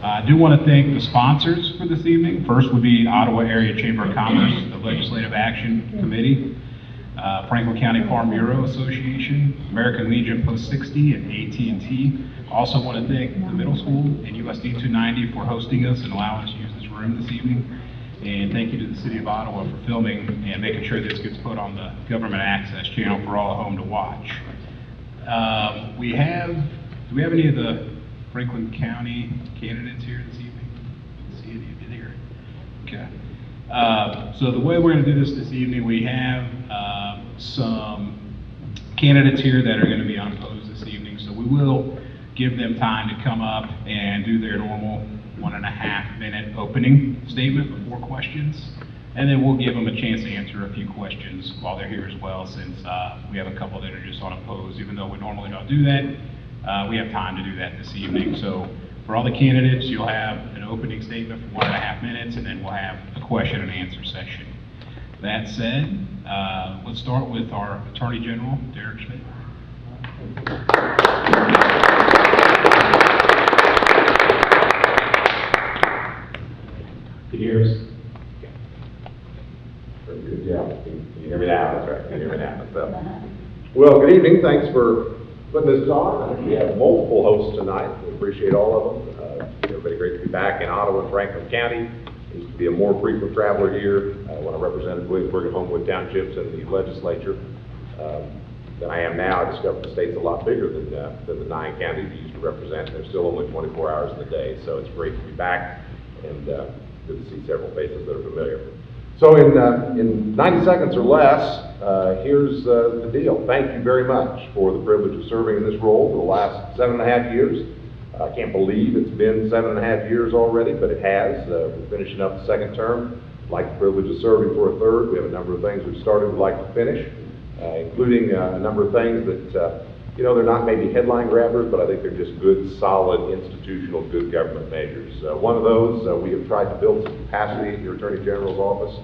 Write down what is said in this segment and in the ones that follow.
I do want to thank the sponsors for this evening. First would be Ottawa Area Chamber of Commerce, the Legislative Action Committee, Franklin County Farm Bureau Association, American Legion Post 60, and AT&T. Also want to thank the middle school and USD 290 for hosting us and allowing us to use this room this evening. And thank you to the City of Ottawa for filming and making sure this gets put on the government access channel for all at home to watch. Do we have any of the Franklin County candidates here this evening? See any of you here? Okay. So the way we're going to do this evening, we have some candidates here that are going to be unopposed this evening. So we will give them time to come up and do their normal 1.5 minute opening statement before questions. And then we'll give them a chance to answer a few questions while they're here as well, since we have a couple that are just unopposed. Even though we normally don't do that, we have time to do that this evening. So for all the candidates, you'll have an opening statement for 1.5 minutes, and then we'll have a question and answer session. That said, let's start with our Attorney General, Derek Schmidt. Can you hear us? Very good, yeah. Can you hear me now? That's right, can you hear me now? So, well, good evening. Thanks for putting this on. We have multiple hosts tonight. We appreciate all of them. Everybody, great to be back in Ottawa and Franklin County. Used to be a more frequent traveler here when I represented Williamsburg and Homewood Townships in the legislature than I am now. I discovered the state's a lot bigger than the 9 counties you used to represent. There's still only 24 hours in the day, so it's great to be back and good to see several faces that are familiar. So in 90 seconds or less, here's the deal. Thank you very much for the privilege of serving in this role for the last 7.5 years. I can't believe it's been 7.5 years already, but it has. We're finishing up the second term. I'd like the privilege of serving for a third. We have a number of things we've started we'd like to finish, including a number of things that, they're not maybe headline grabbers, but I think they're just good, solid, institutional, good government measures. One of those, we have tried to build some capacity at your Attorney General's office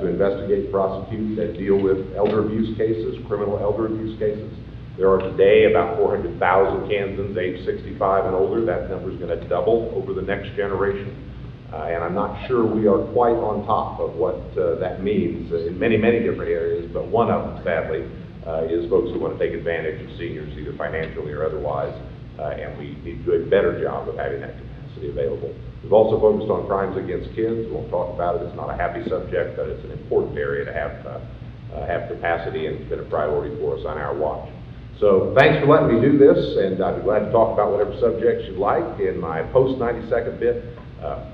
to investigate, prosecute, and deal with elder abuse cases, criminal elder abuse cases. There are today about 400,000 Kansans aged 65 and older. That number is going to double over the next generation. And I'm not sure we are quite on top of what that means in many, many different areas, but one of them, sadly, is folks who want to take advantage of seniors, either financially or otherwise, and we need to do a better job of having that capacity available. We've also focused on crimes against kids. We won't talk about it. It's not a happy subject, but it's an important area to have capacity, and it's been a priority for us on our watch. So thanks for letting me do this, and I'd be glad to talk about whatever subjects you'd like in my post 90-second bit.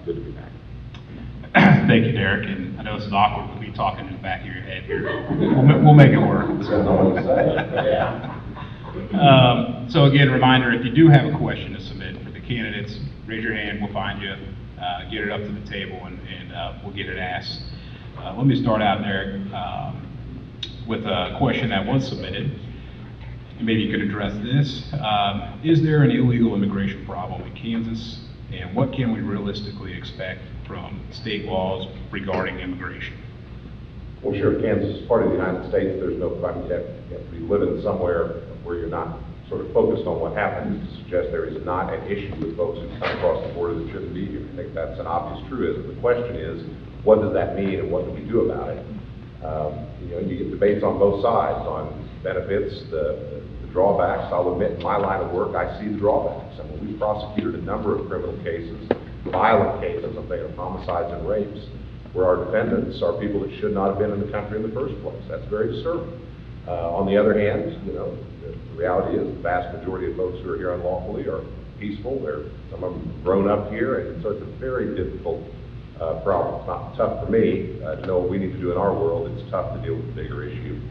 Good to be back. Thank you, Derek. And I know this is awkward with me talking in the back of your head here. We'll make it work. So again, reminder, if you do have a question to submit for the candidates, raise your hand, we'll find you, get it up to the table, and we'll get it asked. Let me start out, Derek, with a question that was submitted. And maybe you could address this. Is there an illegal immigration problem in Kansas? And what can we realistically expect from state laws regarding immigration? Well, sure, Kansas is part of the United States. There's no, I mean, you have to be living somewhere where you're not sort of focused on what happens to suggest there is not an issue with folks who come across the border that shouldn't be here. I think that's an obvious truism. The question is, what does that mean and what do we do about it? You get debates on both sides on benefits, the drawbacks. I'll admit, in my line of work, I see the drawbacks. I mean, we've prosecuted a number of criminal cases, violent cases, I'm thinking of homicides and rapes, where our defendants are people that should not have been in the country in the first place. That's very disturbing. On the other hand, the reality is the vast majority of folks who are here unlawfully are peaceful. Some of them grown up here, and so it's a very difficult problem. It's not tough for me to know what we need to do in our world. It's tough to deal with the bigger issue.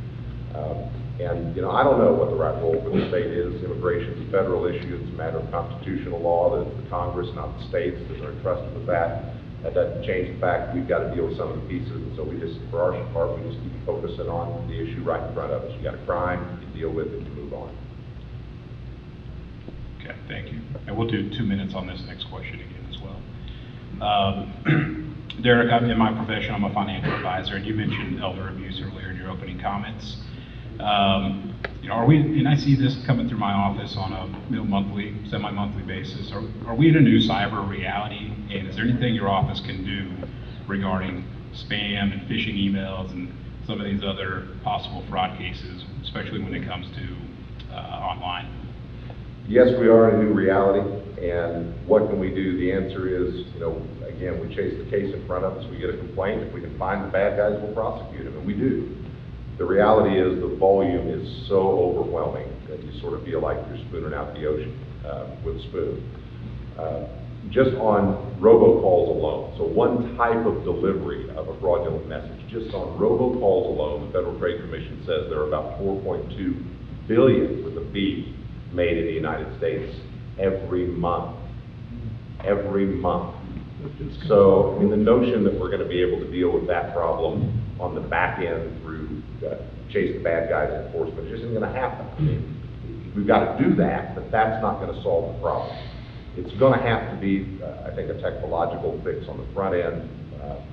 I don't know what the right role for the state is. Immigration is a federal issue. It's a matter of constitutional law that it's the Congress, not the states, that are entrusted with that. That doesn't change the fact that we've got to deal with some of the pieces. And so we just, for our part, we just keep focusing on the issue right in front of us. You got a crime, you deal with it, you move on. Okay, thank you. And we'll do 2 minutes on this next question again as well. Derek, in my profession, I'm a financial advisor, and you mentioned elder abuse earlier in your opening comments. You know, are we, and I see this coming through my office on a monthly, semi-monthly basis, are we in a new cyber reality? And is there anything your office can do regarding spam and phishing emails and some of these other possible fraud cases, especially when it comes to online? Yes, we are in a new reality, and what can we do? The answer is, you know, again, we chase the case in front of us, we get a complaint, if we can find the bad guys, we'll prosecute them, and we do. The reality is the volume is so overwhelming that you sort of feel like you're spooning out the ocean with a spoon. Just on robocalls alone, so one type of delivery of a fraudulent message, just on robocalls alone, the Federal Trade Commission says there are about 4.2 billion with a B made in the United States every month. Every month. So, I mean, the notion that we're going to be able to deal with that problem on the back end through chase the bad guys enforcement just isn't going to happen. I mean, we've got to do that, but that's not going to solve the problem. It's going to have to be, I think, a technological fix on the front end,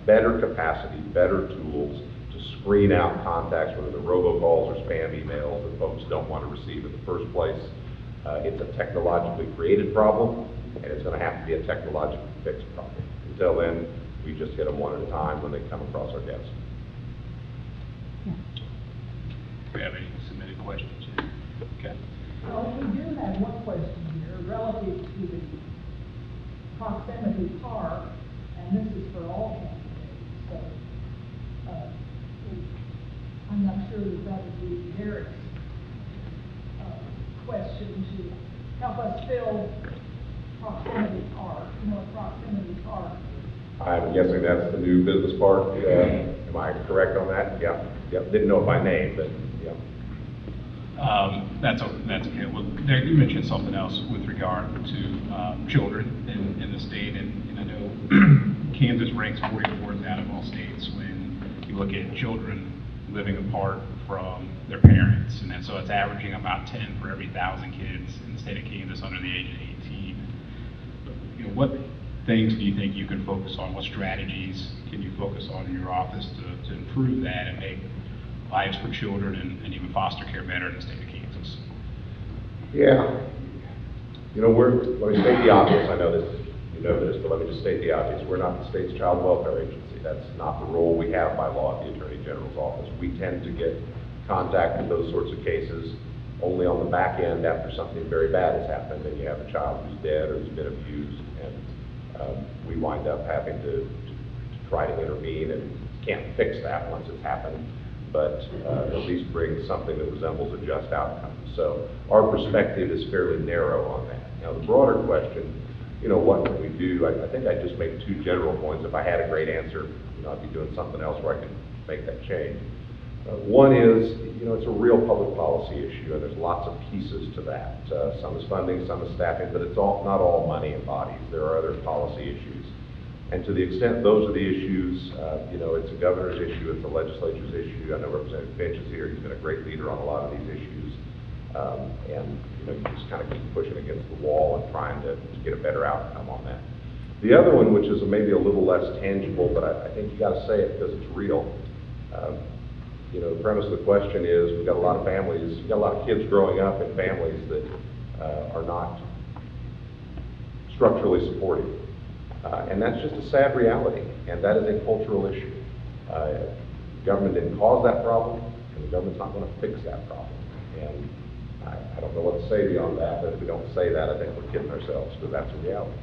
better capacity, better tools to screen out contacts, whether they're robocalls or spam emails that folks don't want to receive in the first place. It's a technologically created problem, and it's going to have to be a technologically fixed problem. Until then, we just hit them one at a time when they come across our desk. Do we have any submitted questions? Okay. Well, we do have one question here relative to the proximity park, and this is for all candidates. So, I'm not sure that would be Derek's question to help us fill proximity park, you know, proximity park. I'm guessing that's the new business park. Am I correct on that? Yeah. Yep. Didn't know it by name, but yeah. That's okay. Well, there, you mentioned something else with regard to children in the state, and I know Kansas ranks 44th out of all states when you look at children living apart from their parents, and then so it's averaging about 10 for every 1,000 kids in the state of Kansas under the age of 18. You know, what things do you think you can focus on? What strategies can you focus on in your office to improve that and make lives for children and even foster care better in the state of Kansas? Yeah. You know, let me state the obvious. I know this, you know this, but let me just state the obvious. We're not the state's child welfare agency. That's not the role we have by law at the Attorney General's office. We tend to get contact in those sorts of cases only on the back end after something very bad has happened and you have a child who's dead or who's been abused, and we wind up having to try to intervene, and can't fix that once it's happened, but at least bring something that resembles a just outcome. So our perspective is fairly narrow on that. Now, the broader question, you know, what can we do? I think I'd just make two general points. If I had a great answer, you know, I'd be doing something else where I can make that change. One is, you know, it's a real public policy issue, and there's lots of pieces to that. Some is funding, some is staffing, but it's not all money and bodies. There are other policy issues. And to the extent those are the issues, you know, it's a governor's issue, it's a legislature's issue. I know Representative Finch is here. He's been a great leader on a lot of these issues. And, you know, you just kind of keep pushing against the wall and trying to get a better outcome on that. The other one, which is maybe a little less tangible, but I think you got to say it because it's real. You know, the premise of the question is we've got a lot of families, we've got a lot of kids growing up in families that are not structurally supported. And that's just a sad reality, and that is a cultural issue. The government didn't cause that problem, and the government's not going to fix that problem. And I don't know what to say beyond that, but if we don't say that, I think we're kidding ourselves, because that's a reality.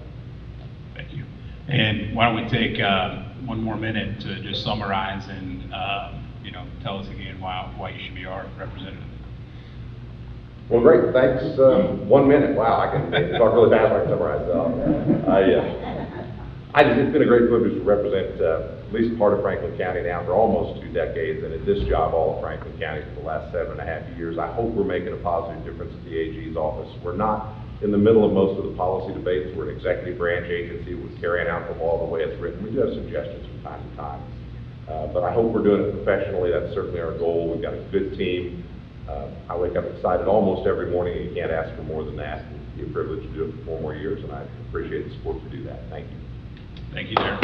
Thank you. And why don't we take one more minute to just summarize and you know, tell us again why you should be our representative. Well, great. Thanks. 1 minute. Wow, I can talk really fast. I can summarize. It's been a great privilege to represent at least part of Franklin County now for almost 2 decades, and at this job, all of Franklin County for the last 7.5 years. I hope we're making a positive difference at the AG's office. We're not in the middle of most of the policy debates. We're an executive branch agency. We're carrying out the law the way it's written. We do have suggestions from time to time. But I hope we're doing it professionally. That's certainly our goal. We've got a good team. I wake up excited almost every morning, and you can't ask for more than that. It's a privilege to do it for 4 more years, and I appreciate the support to do that. Thank you. Thank you, Derek.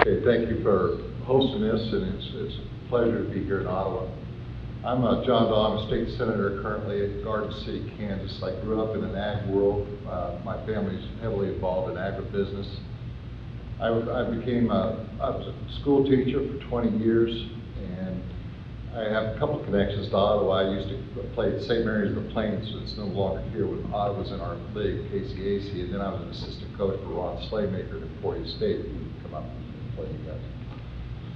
Okay, thank you for hosting this, and it's a pleasure to be here in Ottawa. I'm John Dahl. I'm a state senator currently at Garden City, Kansas. I grew up in an ag world. My family's heavily involved in agribusiness. I was a school teacher for 20 years, and I have a couple of connections to Ottawa. I used to play at St. Mary's of the Plains, so it's no longer here with Ottawa's in our league, KCAC, and then I was an assistant coach for Ron Slaymaker at Emporia State. We would come up and play together.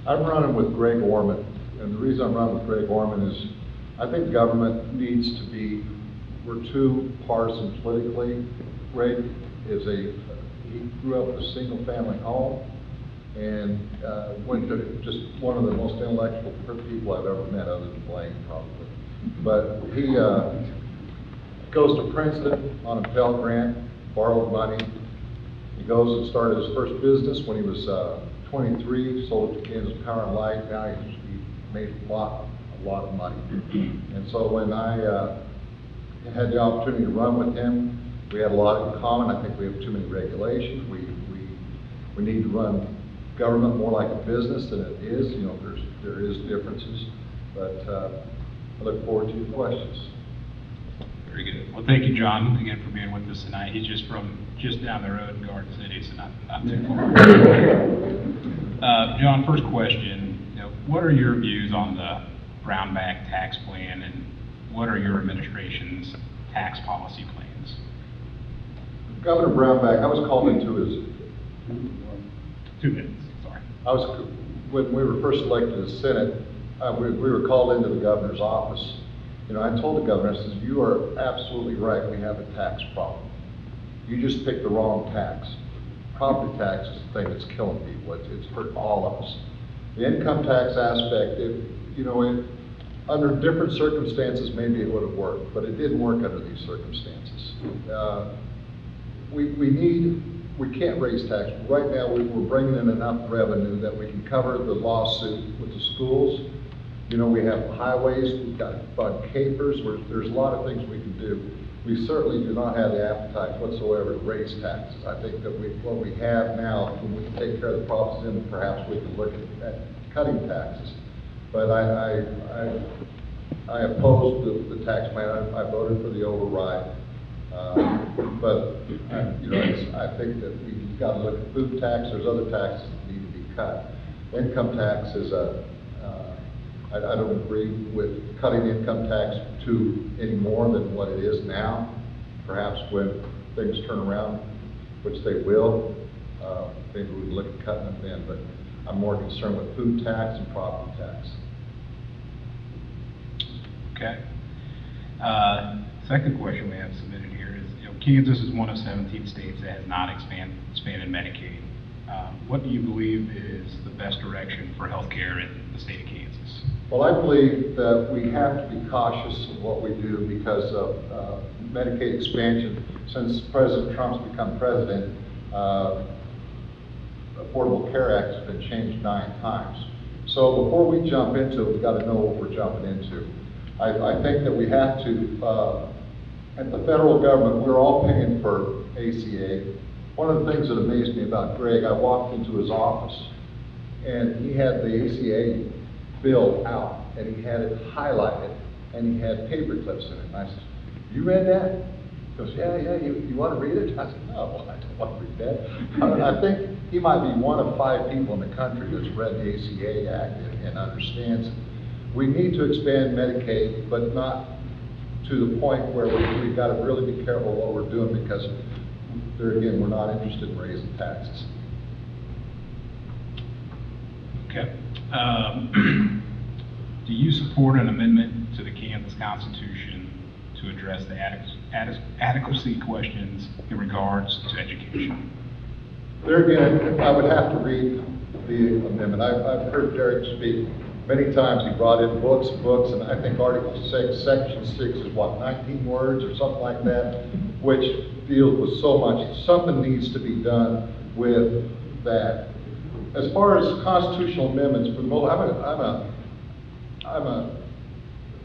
I'm running with Greg Orman. And the reason I'm running with Greg Orman is I think government needs to be, we're too partisan politically. Greg he grew up in a single family home and went to just one of the most intellectual people I've ever met, other than Blaine probably. But he goes to Princeton on a Pell Grant, borrowed money. He goes and started his first business when he was 23, sold it to Kansas Power and Light. Now he made a lot of money. And so when I had the opportunity to run with him, we had a lot in common. I think we have too many regulations. We need to run government more like a business than it is. You know, there is differences, but I look forward to your questions. Very good. Well, thank you, John, again for being with us tonight. He's just down the road in Garden City, so not too far. John, first question. What are your views on the Brownback tax plan, and what are your administration's tax policy plans? Governor Brownback, I was called into his... 2 minutes, sorry. When we were first elected to the Senate, we were called into the governor's office. You know, I told the governor, I said, you are absolutely right, we have a tax problem. You just picked the wrong tax. Property tax is the thing that's killing people. It's hurt all of us. The income tax aspect, under different circumstances, maybe it would have worked, but it didn't work under these circumstances. We can't raise taxes. Right now, we're bringing in enough revenue that we can cover the lawsuit with the schools. You know, we have highways, we've got fund capers, there's a lot of things we can do. We certainly do not have the appetite whatsoever to raise taxes. I think that what we have now, when we can take care of the problems, then perhaps we can look at cutting taxes. But I opposed the tax plan. I voted for the override. I think that we've got to look at food tax. There's other taxes that need to be cut. Income tax is I don't agree with cutting income tax to any more than what it is now. Perhaps when things turn around, which they will, maybe we can look at cutting them then, but I'm more concerned with food tax and property tax. Okay. Second question we have submitted here is, Kansas is one of 17 states that has not expanded Medicaid. What do you believe is the best direction for healthcare in the state of Kansas? Well, I believe that we have to be cautious of what we do because of Medicaid expansion. Since President Trump's become president, Affordable Care Act has been changed 9 times. So before we jump into it, we've got to know what we're jumping into. I think that we have to, at the federal government, we're all paying for ACA. One of the things that amazed me about Greg, I walked into his office and he had the ACA bill out and he had it highlighted and he had paper clips in it. And I said, you read that? He goes, yeah, you want to read it? I said, no, I don't want to read that. I think he might be one of 5 people in the country that's read the ACA Act and understands it. We need to expand Medicaid, but not to the point where we've got to really be careful what we're doing because, there again, we're not interested in raising taxes. Okay. Do you support an amendment to the Kansas Constitution to address the adequacy questions in regards to education? There again, I would have to read the amendment. I've heard Derek speak many times. He brought in books, and I think Article 6, Section 6 is what, 19 words or something like that, which deals with so much. Something needs to be done with that. As far as constitutional amendments, for the most,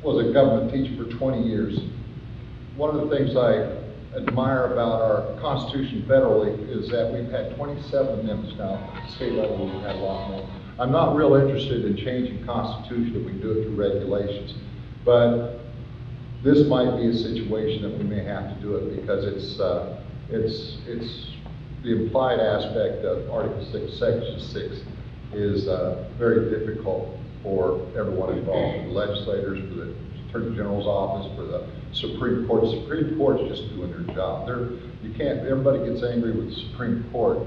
was a government teacher for 20 years. One of the things I admire about our Constitution federally is that we've had 27 amendments now. At the state level, we've had a lot more. I'm not real interested in changing Constitution if we do it through regulations. But this might be a situation that we may have to do it because it's the implied aspect of Article 6, Section 6 is very difficult for everyone involved, for the legislators, for the Attorney General's office, for the Supreme Court. The Supreme Court's just doing their job. Everybody gets angry with the Supreme Court.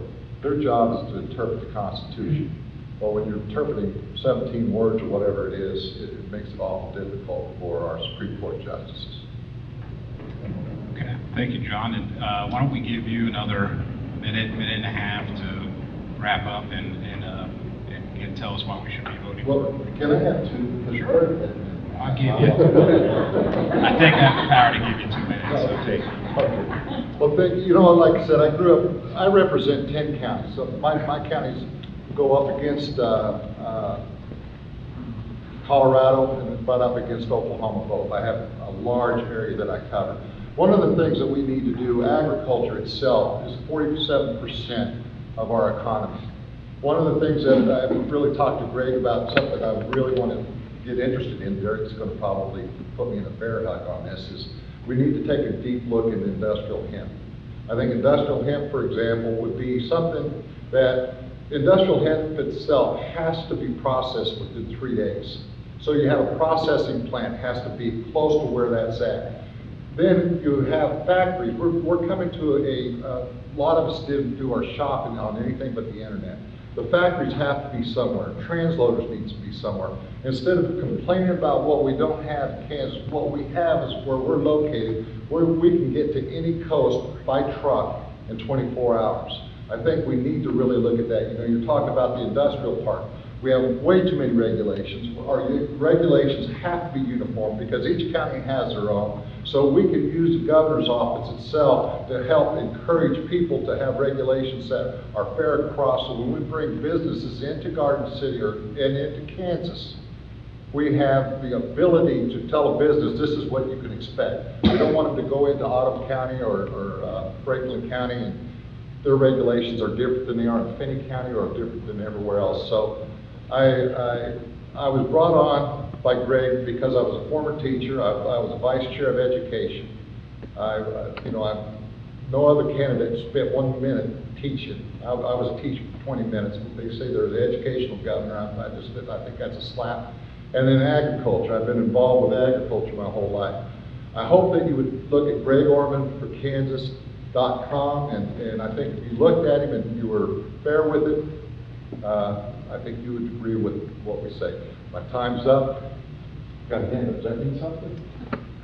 Their job is to interpret the Constitution. Well, when you're interpreting 17 words or whatever it is, it makes it awful difficult for our Supreme Court justices. Okay, thank you, John. And why don't we give you another minute and a half to wrap up and tell us why we should be voting. Well, can I have two? Sure. I'll give you. I think I have the power to give you 2 minutes. So take. Okay. Well, you know, like I said, I represent 10 counties. So my counties go up against Colorado and then butt up against Oklahoma both. I have a large area that I cover. One of the things that we need to do, agriculture itself is 47% of our economy. One of the things that I've really talked to Greg about, something I really want to get interested in, Derek's going to probably put me in a bear hug on this, is we need to take a deep look at industrial hemp. I think industrial hemp, for example, would be something that industrial hemp itself has to be processed within 3 days. So you have a processing plant, has to be close to where that's at. Then you have factories. We're coming to a lot of us didn't do our shopping on anything but the internet. The factories have to be somewhere. Transloaders needs to be somewhere. Instead of complaining about what we don't have in Kansas, what we have is where we're located, where we can get to any coast by truck in 24 hours. I think we need to really look at that. You know, you're talking about the industrial park. We have way too many regulations. Our regulations have to be uniform because each county has their own. So we can use the governor's office itself to help encourage people to have regulations that are fair across. So when we bring businesses into Garden City and into Kansas, we have the ability to tell a business this is what you can expect. We don't want them to go into Ottawa County or Franklin County and their regulations are different than they are in Finney County or different than everywhere else. So I was brought on by Greg because I was a former teacher. I was a vice chair of education. No other candidate spent 1 minute teaching. I was a teacher for 20 minutes. They say they're the educational governor. I think that's a slap. And then agriculture. I've been involved with agriculture my whole life. I hope that you would look at GregOrmanForKansas.com, and I think if you looked at him and you were fair with it, I think you would agree with what we say. My time's up. Got a hand up. Does that mean something?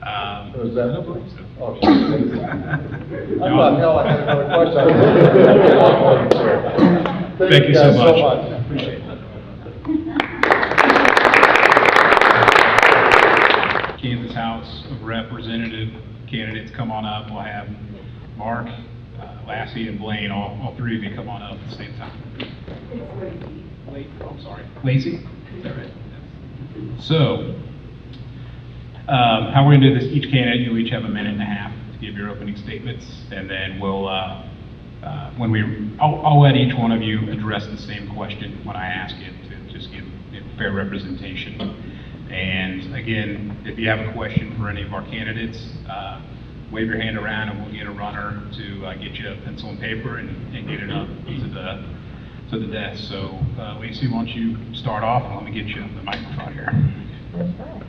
Or is that? I don't believe so. Oh, shit. I thought, hell, I had another question. Thank you so guys much. Appreciate it. Kansas House of Representative candidates, come on up. We'll have Mark, Lassie, and Blaine, all three of you come on up at the same time. I'm sorry. Lacey? Is that right? So, how we're going to do this, each candidate, you'll each have a minute and a half to give your opening statements, and then we'll, I'll let each one of you address the same question when I ask it to just give fair representation. And again, if you have a question for any of our candidates, wave your hand around and we'll get a runner to get you a pencil and paper and get it up to the desk. So, Lacey, why don't you start off and let me get you the microphone here. That's right.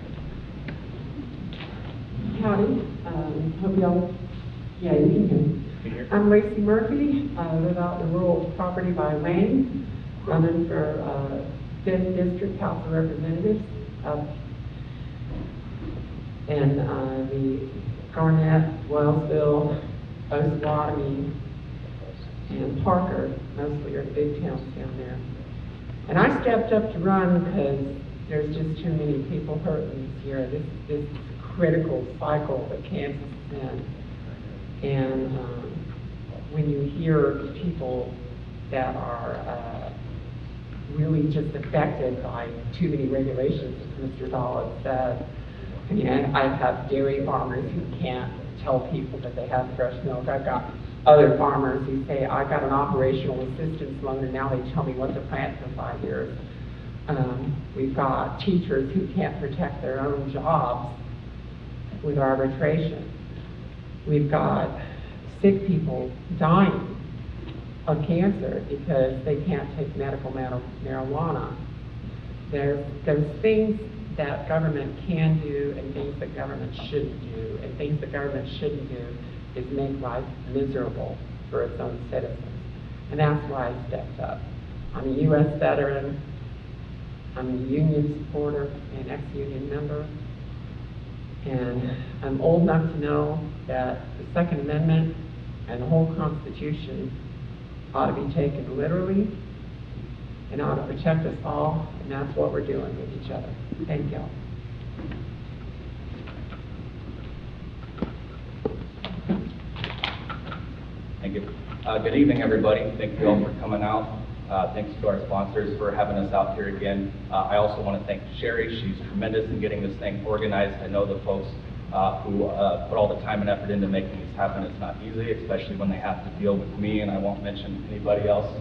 Howdy. Hope y'all, you can. I'm Lacey Murphy. I live out in the rural property by Wayne, running for 5th District House of Representatives. And the Garnett, Wellsville, Osawatomie, and Parker mostly are the big towns down there. And I stepped up to run because there's just too many people hurting this year. This is a critical cycle that Kansas is in. And when you hear people that are really just affected by too many regulations, as Mr. Dollard said, I mean, I have dairy farmers who can't tell people that they have fresh milk. I've got other farmers who say, I got an operational assistance loan and now they tell me what to plant for 5 years. We've got teachers who can't protect their own jobs with arbitration. We've got sick people dying of cancer because they can't take medical marijuana. There's things that government can do and things that government shouldn't do. And things that government shouldn't do is make life miserable for its own citizens. And that's why I stepped up. I'm a U.S. veteran. I'm a union supporter and ex-union member. And I'm old enough to know that the Second Amendment and the whole Constitution ought to be taken literally and ought to protect us all, and that's what we're doing with each other. Thank you. Thank you. Good evening, everybody. Thank you all for coming out. Thanks to our sponsors for having us out here again. I also want to thank Sherry. She's tremendous in getting this thing organized. I know the folks who put all the time and effort into making this happen. It's not easy, especially when they have to deal with me, and I won't mention anybody else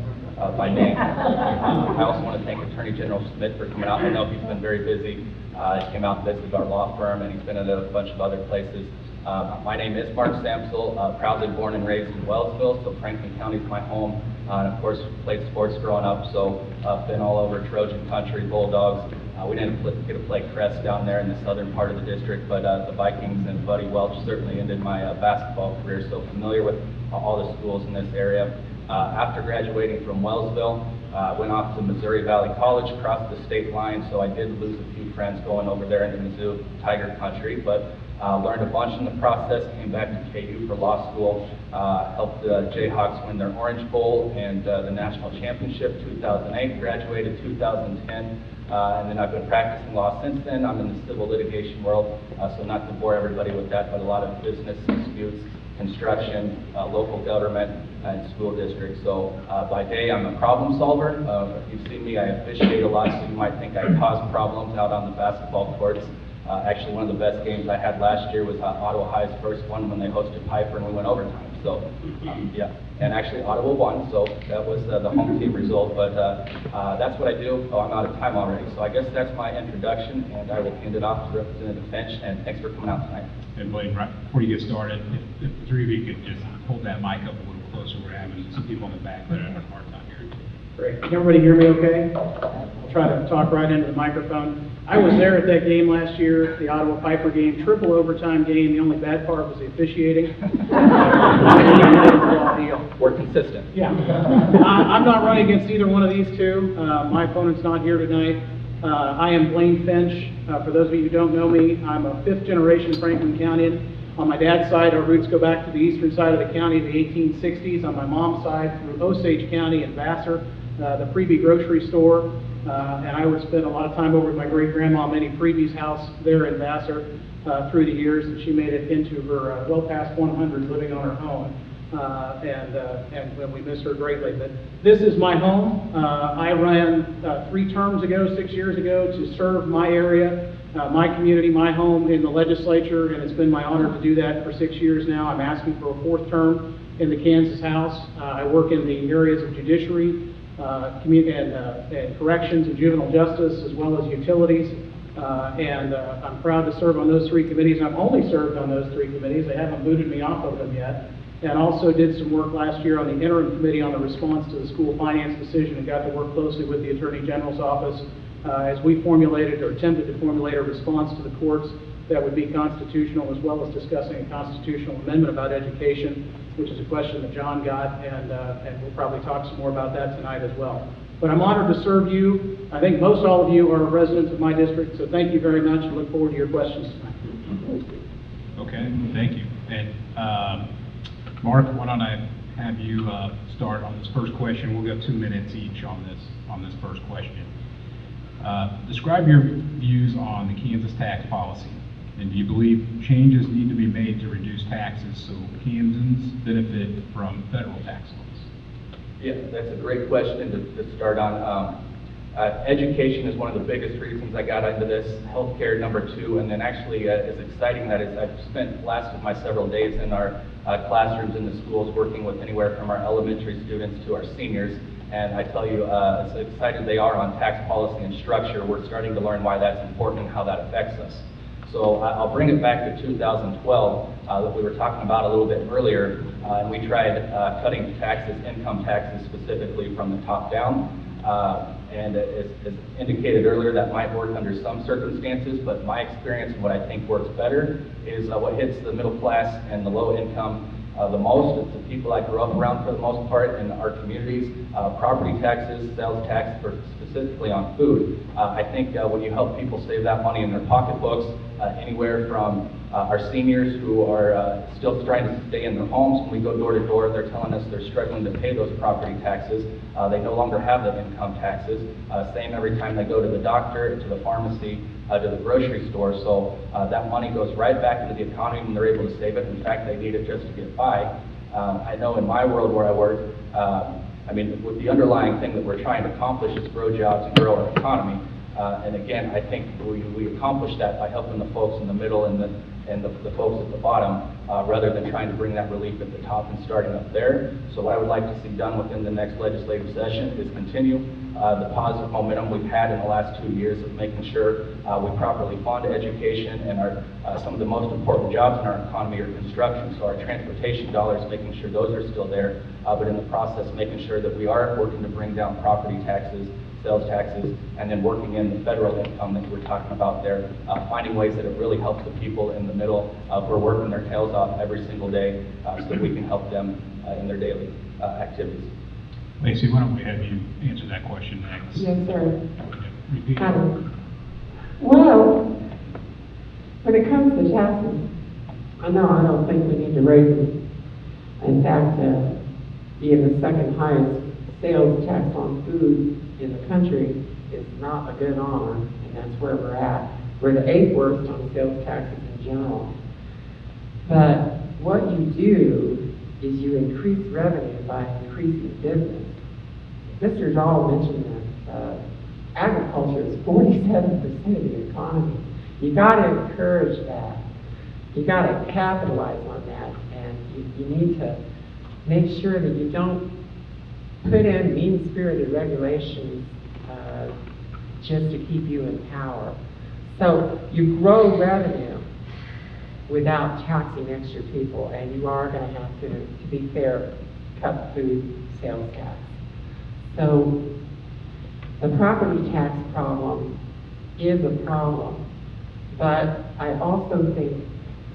by name. I also want to thank Attorney General Schmidt for coming out. I know he's been very busy. He came out and visited our law firm, and he's been at a bunch of other places. My name is Mark Samsel, proudly born and raised in Wellsville, so Franklin County is my home. And of course, played sports growing up, so been all over Trojan country, Bulldogs. We didn't get to play Crest down there in the southern part of the district, but the Vikings and Buddy Welch certainly ended my basketball career, so familiar with all the schools in this area. After graduating from Wellsville, went off to Missouri Valley College, crossed the state line, so I did lose a few friends going over there into Mizzou Tiger country, but learned a bunch in the process, came back to KU for law school, helped the Jayhawks win their Orange Bowl and the national championship 2008, graduated 2010, and then I've been practicing law since then. I'm in the civil litigation world, so not to bore everybody with that, but a lot of business disputes, construction, local government, and school districts. So by day, I'm a problem solver. If you've seen me, I officiate a lot, so you might think I cause problems out on the basketball courts. Actually, one of the best games I had last year was Ottawa High's first one when they hosted Piper and we went overtime. So, yeah, and actually Ottawa won, so that was the home team result. But that's what I do. Oh, I'm out of time already. So I guess that's my introduction, and I will hand it off to Representative Finch. And thanks for coming out tonight. And Blaine, right before you get started, if the three of you could just hold that mic up a little closer, we're having some people in the back that are having a hard time hearing. Great. Can everybody hear me okay? I'll try to talk right into the microphone. I was there at that game last year, the Ottawa Piper game, triple overtime game. The only bad part was the officiating. We're consistent. Yeah. I'm not running against either one of these two. My opponent's not here tonight. I am Blaine Finch. For those of you who don't know me, I'm a fifth-generation Franklin Countian. On my dad's side, our roots go back to the eastern side of the county, the 1860s. On my mom's side, through Osage County and Vassar, the Freebie grocery store. And I would spend a lot of time over at my great-grandma Minnie Freebie's house there in Vassar through the years, and she made it into her well past 100 living on her own. And we miss her greatly. But this is my home. I ran 3 terms ago, 6 years ago, to serve my area, my community, my home in the legislature, and it's been my honor to do that for 6 years now. I'm asking for a 4th term in the Kansas House. I work in the areas of judiciary, and corrections and juvenile justice, as well as utilities. And I'm proud to serve on those 3 committees. I've only served on those 3 committees. They haven't booted me off of them yet. And also did some work last year on the interim committee on the response to the school finance decision, and got to work closely with the Attorney General's office as we formulated or attempted to formulate a response to the courts that would be constitutional, as well as discussing a constitutional amendment about education, which is a question that John got, and we'll probably talk some more about that tonight as well. But I'm honored to serve you. I think most all of you are residents of my district, so thank you very much, and look forward to your questions tonight. Okay, thank you. And Mark, why don't I have you start on this first question? We'll go 2 minutes each on this first question. Describe your views on the Kansas tax policy. And do you believe changes need to be made to reduce taxes so Kansans benefit from federal tax laws? Yeah, that's a great question to start on. Education is one of the biggest reasons I got into this. Healthcare, number 2, and then actually it's exciting that I've spent last of my several days in our classrooms in the schools working with anywhere from our elementary students to our seniors. And I tell you, as excited they are on tax policy and structure, we're starting to learn why that's important and how that affects us. So I'll bring it back to 2012 that we were talking about a little bit earlier, and we tried cutting taxes, income taxes specifically from the top down. And as indicated earlier, that might work under some circumstances, but my experience and what I think works better is what hits the middle class and the low income the most. It's the people I grew up around for the most part in our communities. Property taxes, sales tax, specifically on food. I think when you help people save that money in their pocketbooks, anywhere from our seniors who are still trying to stay in their homes. When we go door to door, they're telling us they're struggling to pay those property taxes. They no longer have the income taxes. Same every time they go to the doctor, to the pharmacy, to the grocery store. So that money goes right back into the economy and they're able to save it. In fact, they need it just to get by. I know in my world where I work, I mean, with the underlying thing that we're trying to accomplish is grow jobs and grow our economy. And again, I think we accomplish that by helping the folks in the middle and the folks at the bottom, rather than trying to bring that relief at the top and starting up there. So what I would like to see done within the next legislative session is continue the positive momentum we've had in the last 2 years of making sure we properly fund education and some of the most important jobs in our economy are construction. So our transportation dollars, making sure those are still there, but in the process making sure that we are working to bring down property taxes, sales taxes, and then working in the federal income that we're talking about there, finding ways that it really helps the people in the middle who are working their tails off every single day so that we can help them in their daily activities. Lacey, why don't we have you answer that question next? Yes, sir. Repeat. Well, when it comes to taxes, I don't think we need to raise them. In fact, being the second highest sales tax on food in the country is not a good honor, and that's where we're at. We're the 8th worst on sales taxes in general. But what you do is you increase revenue by increasing business. Mr. Dahl mentioned that agriculture is 47% of the economy. You got to encourage that. You got to capitalize on that, and you need to make sure that you don't put in mean-spirited regulations just to keep you in power. So you grow revenue without taxing extra people, and you are going to have to be fair, cut food sales tax. So the property tax problem is a problem, but I also think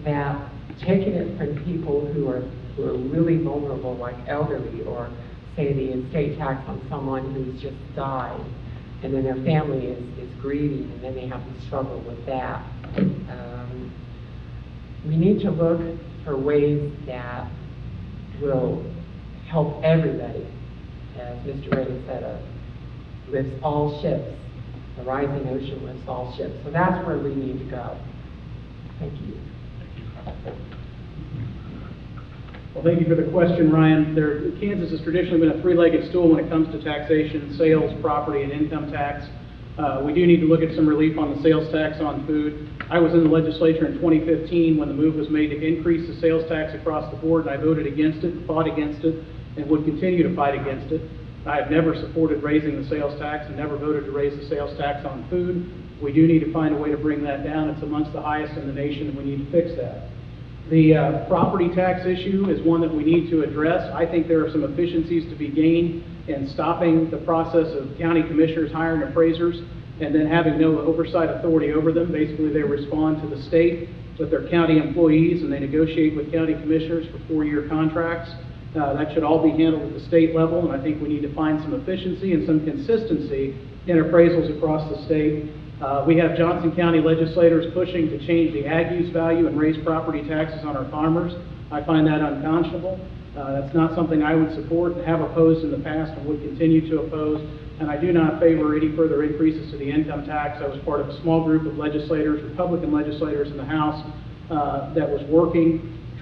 that taking it from people who are really vulnerable, like elderly, or say the estate tax on someone who's just died, and then their family is grieving, and then they have to struggle with that. We need to look for ways that will help everybody. As Mr. Reagan said, lifts all ships. The rising ocean lifts all ships. So that's where we need to go. Thank you. Well, thank you for the question, Ryan. Kansas has traditionally been a three-legged stool when it comes to taxation, sales, property, and income tax. We do need to look at some relief on the sales tax on food. I was in the legislature in 2015 when the move was made to increase the sales tax across the board, and I voted against it, fought against it, and would continue to fight against it. I have never supported raising the sales tax and never voted to raise the sales tax on food. We do need to find a way to bring that down. It's amongst the highest in the nation, and we need to fix that. The property tax issue is one that we need to address. I think there are some efficiencies to be gained in stopping the process of county commissioners hiring appraisers and then having no oversight authority over them. Basically, they respond to the state with their county employees, and they negotiate with county commissioners for 4-year contracts. That should all be handled at the state level, and I think we need to find some efficiency and some consistency in appraisals across the state. We have Johnson County legislators pushing to change the ag use value and raise property taxes on our farmers. I find that unconscionable. That's not something I would support and have opposed in the past and would continue to oppose. And I do not favor any further increases to the income tax. I was part of a small group of legislators, Republican legislators in the House, that was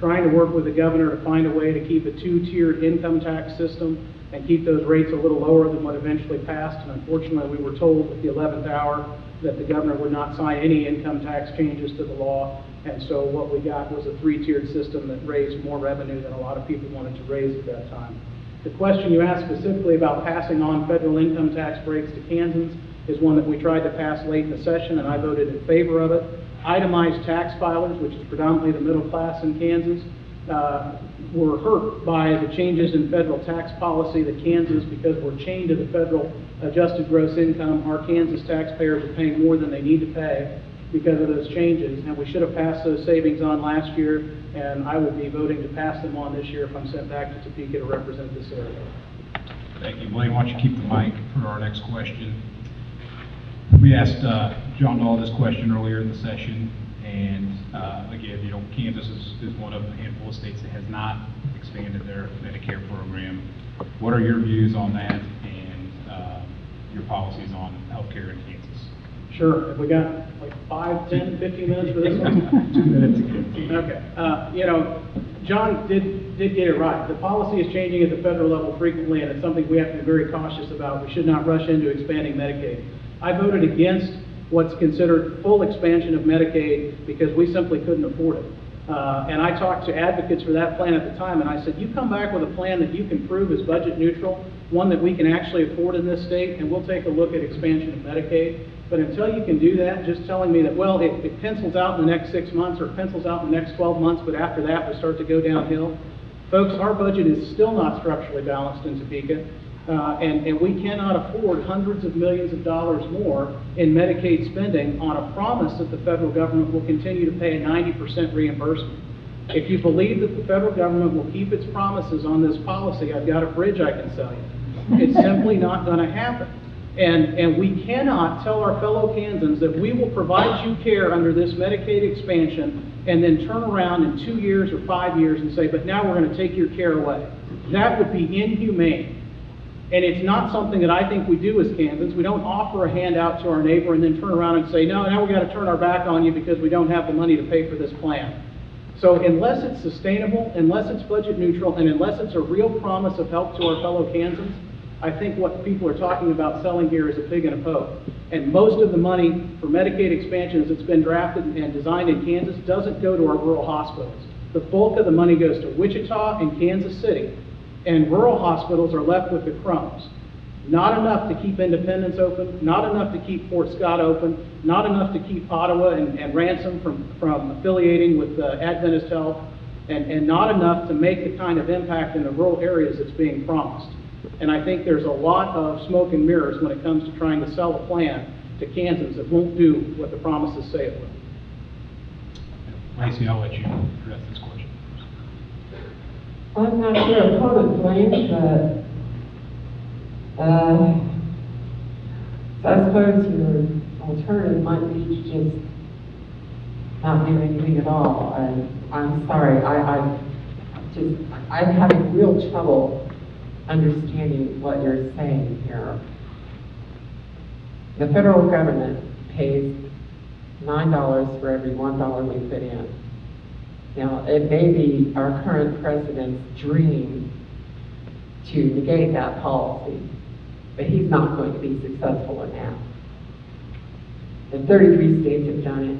trying to work with the governor to find a way to keep a 2-tiered income tax system and keep those rates a little lower than what eventually passed. And unfortunately, we were told at the 11th hour that the governor would not sign any income tax changes to the law. And so what we got was a 3-tiered system that raised more revenue than a lot of people wanted to raise at that time. The question you asked specifically about passing on federal income tax breaks to Kansans is one that we tried to pass late in the session, and I voted in favor of it. Itemized tax filers, which is predominantly the middle class in Kansas, were hurt by the changes in federal tax policy that Kansas, because we're chained to the federal adjusted gross income, our Kansas taxpayers are paying more than they need to pay because of those changes, and we should have passed those savings on last year, and I will be voting to pass them on this year if I'm sent back to Topeka to represent this area. Thank you. Blaine, why don't you keep the mic for our next question? We asked John Dahl this question earlier in the session, and again, you know, Kansas is one of a handful of states that has not expanded their Medicare program. What are your views on that and your policies on healthcare in Kansas? Sure. Have we got like 5, 10, 15 minutes for this one? 2 minutes. Okay. You know, John did get it right. The policy is changing at the federal level frequently, and it's something we have to be very cautious about. We should not rush into expanding Medicaid. I voted against what's considered full expansion of Medicaid because we simply couldn't afford it. And I talked to advocates for that plan at the time, and I said, you come back with a plan that you can prove is budget neutral, one that we can actually afford in this state, and we'll take a look at expansion of Medicaid. But until you can do that, just telling me that, well, it pencils out in the next 6 months or it pencils out in the next 12 months, but after that we start to go downhill. Folks, our budget is still not structurally balanced in Topeka, and we cannot afford hundreds of millions of dollars more in Medicaid spending on a promise that the federal government will continue to pay a 90% reimbursement. If you believe that the federal government will keep its promises on this policy, I've got a bridge I can sell you. It's simply not going to happen. And we cannot tell our fellow Kansans that we will provide you care under this Medicaid expansion and then turn around in 2 years or 5 years and say, but now we're going to take your care away. That would be inhumane. And it's not something that I think we do as Kansans. We don't offer a handout to our neighbor and then turn around and say, no, now we've got to turn our back on you because we don't have the money to pay for this plan. So unless it's sustainable, unless it's budget neutral, and unless it's a real promise of help to our fellow Kansans, I think what people are talking about selling here is a pig in a poke. And most of the money for Medicaid expansion as it's been drafted and designed in Kansas doesn't go to our rural hospitals. The bulk of the money goes to Wichita and Kansas City. And rural hospitals are left with the crumbs. Not enough to keep Independence open, not enough to keep Fort Scott open, not enough to keep Ottawa and Ransom from affiliating with Adventist Health, and not enough to make the kind of impact in the rural areas that's being promised. And I think there's a lot of smoke and mirrors when it comes to trying to sell a plan to Kansans that won't do what the promises say it will. Lacey, I'll let you address this question. I'm not your opponent, Blaine, but so I suppose your alternative might be to just not do anything at all. I'm sorry, I'm having real trouble understanding what you're saying here. The federal government pays $9 for every $1 we put in. Now, it may be our current president's dream to negate that policy, but he's not going to be successful in that. The 33 states have done it.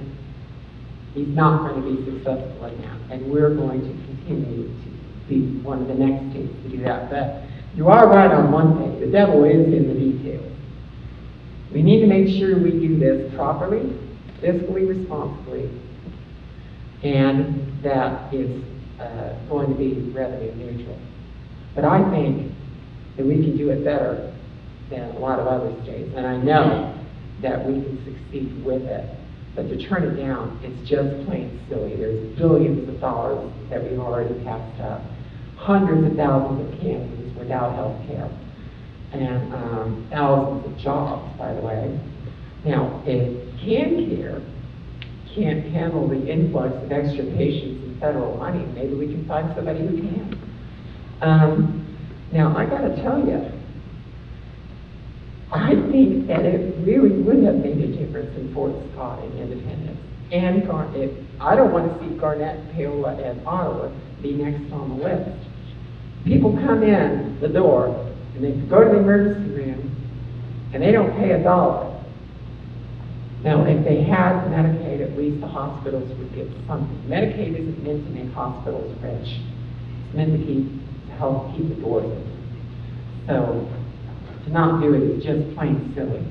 He's not going to be successful in that, and we're going to continue to be one of the next states to do that. But you are right on one thing. The devil is in the details. We need to make sure we do this properly, fiscally responsibly, and that it's going to be revenue neutral. But I think that we can do it better than a lot of other states, and I know that we can succeed with it. But to turn it down, it's just plain silly. There's billions of dollars that we've already passed up. Hundreds of thousands of Kansans without health care. And thousands of jobs, by the way. Now, if CanCare can't handle the influx of extra patients and federal money, maybe we can find somebody who can. Now, I gotta tell you, I think that it really would have made a difference in Fort Scott and Independence. And I don't want to see Garnett, Paola, and Ottawa be next on the list. People come in the door, and they go to the emergency room, and they don't pay $1. Now, if they had Medicaid, at least the hospitals would get something. Medicaid isn't meant to make hospitals rich. It's meant to help keep the doors open. So to not do it is just plain silly.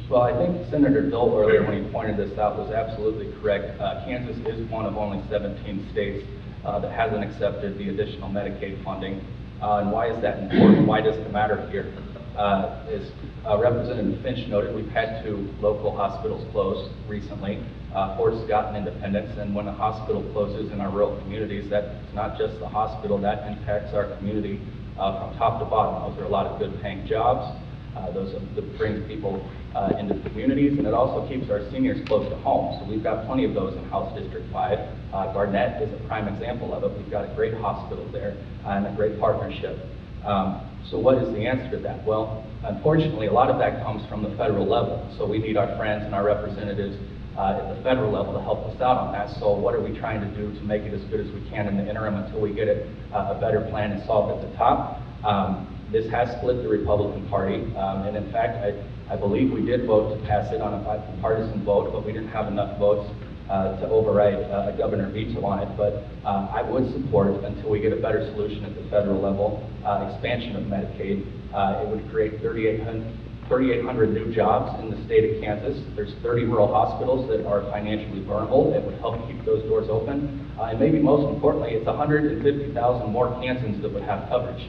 Well, I think Senator Bill earlier, when he pointed this out, was absolutely correct. Kansas is one of only 17 states that hasn't accepted the additional Medicaid funding. And why is that important? Why does it matter here? As Representative Finch noted, we've had 2 local hospitals close recently. Fort's gotten independence, and when a hospital closes in our rural communities, that's not just the hospital, that impacts our community from top to bottom. Those are a lot of good paying jobs. That brings people into the communities, and it also keeps our seniors close to home. So we've got plenty of those in House District 5. Garnett is a prime example of it. We've got a great hospital there and a great partnership. So what is the answer to that? Well, unfortunately, a lot of that comes from the federal level. So we need our friends and our representatives at the federal level to help us out on that. So what are we trying to do to make it as good as we can in the interim until we get a better plan and solve at the top? This has split the Republican Party, and in fact, I believe we did vote to pass it on a bipartisan vote, but we didn't have enough votes to override a governor veto on it. But I would support, until we get a better solution at the federal level, expansion of Medicaid. It would create 3,800 new jobs in the state of Kansas. There's 30 rural hospitals that are financially vulnerable. It would help keep those doors open. And maybe most importantly, it's 150,000 more Kansans that would have coverage.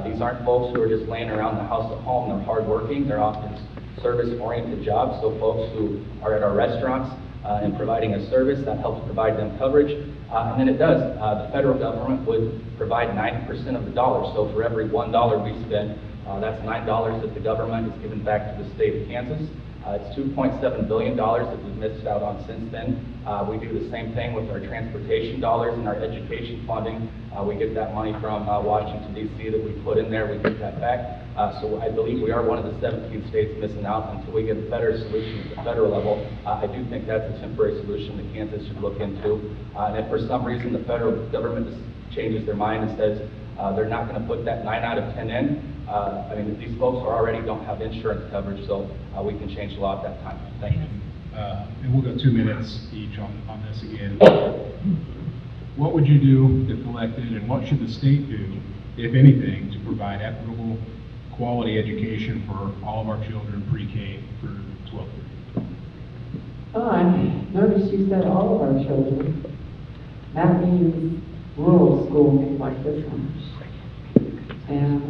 These aren't folks who are just laying around the house at home. They're hardworking. They're often service-oriented jobs. So folks who are at our restaurants and providing a service, that helps provide them coverage. And then it does. The federal government would provide 90% of the dollars. So for every $1 we spend, that's $9 that the government is giving back to the state of Kansas. It's $2.7 billion that we've missed out on since then. We do the same thing with our transportation dollars and our education funding. We get that money from Washington, D.C. that we put in there. We get that back. So I believe we are one of the 17 states missing out. Until we get a better solution at the federal level, I do think that's a temporary solution that Kansas should look into. And if for some reason the federal government changes their mind and says they're not going to put that 9 out of 10 in, I mean, these folks already don't have insurance coverage, so we can change the law at that time. Thank you. And we'll go 2 minutes each on this again. What would you do if elected, and what should the state do, if anything, to provide equitable, quality education for all of our children pre-K through 12th grade? Oh, I noticed you said all of our children. That means rural schools like this one. And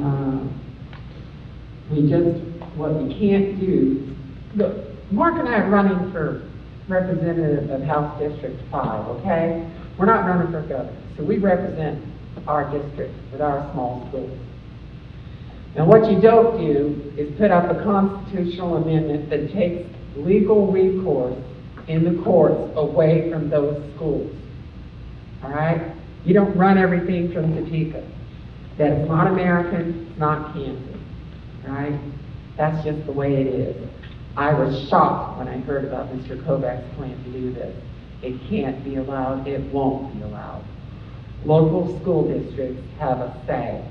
what we can't do, look, Mark and I are running for representative of House District 5, okay? We're not running for governor, so we represent our district with our small schools. Now what you don't do is put up a constitutional amendment that takes legal recourse in the courts away from those schools, all right? You don't run everything from Topeka. That it's not American, it's not Kansas, right? That's just the way it is. I was shocked when I heard about Mr. Kovac's plan to do this. It can't be allowed, it won't be allowed. Local school districts have a say.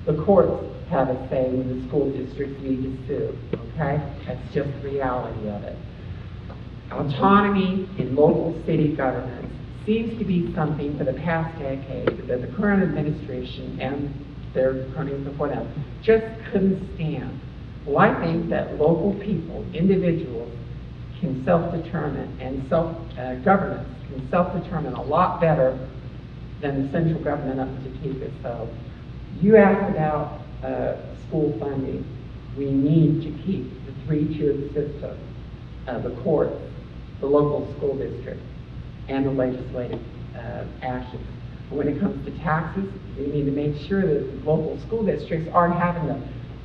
The courts have a say when the school districts need to sue, okay? That's just the reality of it. Autonomy in local city governments seems to be something for the past decade that the current administration and their cronies before them just couldn't stand. Well, I think that local people, individuals, can self-determine, and governments can self-determine a lot better than the central government up in Topeka. So you asked about school funding. We need to keep the 3-tiered system, the courts, the local school districts, and the legislative actions. When it comes to taxes, we need to make sure that local school districts aren't having to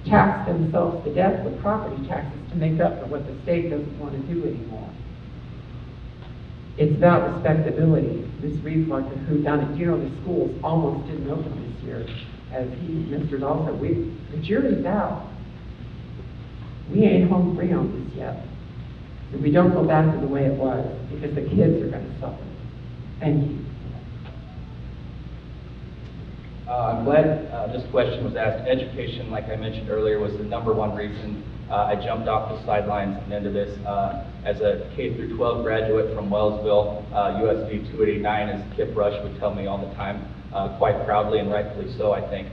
tax themselves to death with property taxes to make up for what the state doesn't want to do anymore. It's about respectability. This reads like a whodunit. You know, the schools almost didn't open this year. As Mr. Dahl said, the jury's out. We ain't home free on this yet. If we don't go back to the way it was, because the kids are going to suffer. Thank you. I'm glad this question was asked. Education, like I mentioned earlier, was the #1 reason I jumped off the sidelines and into this. As a K-12 graduate from Wellsville, USD 289, as Kip Rush would tell me all the time, quite proudly and rightfully so, I think.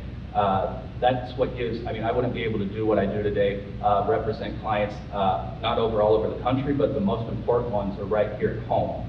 That's what gives, I mean, I wouldn't be able to do what I do today, represent clients not all over the country, but the most important ones are right here at home.